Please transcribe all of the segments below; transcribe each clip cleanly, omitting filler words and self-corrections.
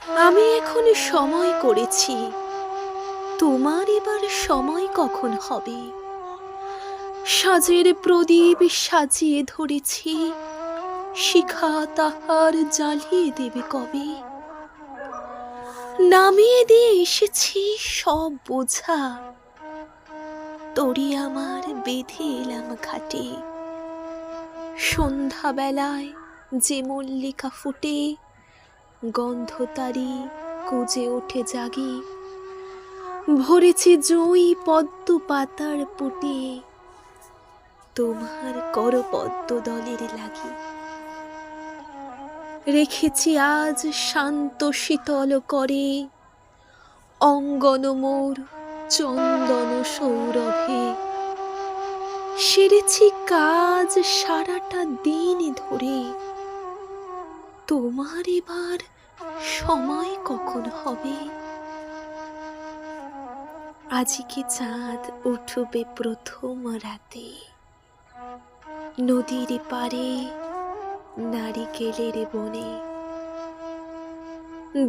আমি এখন সময় করেছি, তোমার এবার সময় কখন হবে? সাজের প্রদীপ সাজিয়ে ধরেছি, শিখা তাহার জ্বালিয়ে দেবে কবে? নামিয়ে দিয়ে এসেছি সব বোঝা, তরি আমার বেঁধে এলাম ঘাটে। সন্ধ্যাবেলায় যে মল্লিকা ফুটে, গন্ধ তারি কুজে ওঠে জাগি। ভরেছি জুঁই পদ্ম পাতার পুটে, তোমার করপদ্ম দলের লাগি। রেখেছি আজ শান্ত শীতল করে, অঙ্গন মোর চন্দন সৌরভে। সেরেছি কাজ সারাটা দিন ধরে, তোমার এবার সময় কখন হবে? আজকে চাঁদ উঠবে প্রথম রাতে, নদীর পারে নারিকেলের বনে।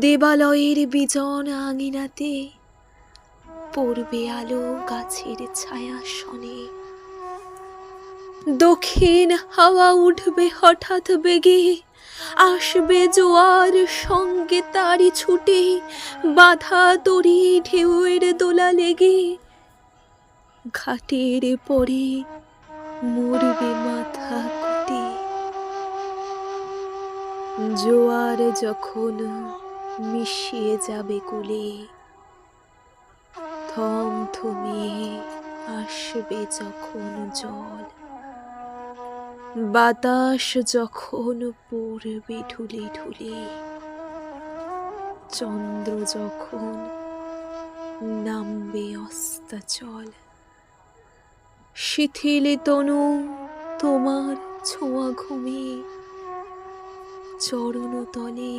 দেবালয়ের বিজন আঙিনাতে পড়বে আলো গাছের ছায়াসনে। দক্ষিণ হাওয়া উঠবে হঠাৎ বেগে, আসবে জোয়ার সঙ্গে তারি ছুটে। বাধা তরি ঢেউয়ের দোলা লেগে, ঘাটের পরে মরবে মাথা কুটে। জোয়ার যখন মিশিয়ে যাবে কুলে, থমথমিয়ে আসবে যখন জল। বাতাস যখন পড়বে ঢুলে ঢুলে, চন্দ্র যখন নামবে অস্তাচল। শিথিল তনু তোমার ছোঁয়া ঘুমে, চরণ তলে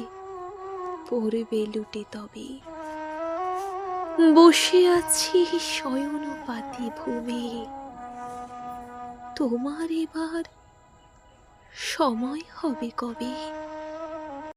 পড়বে লুটে তবে। বসে আছি শয়ন পাতি ভূমে, তোমার এবার সময় হবে কবে?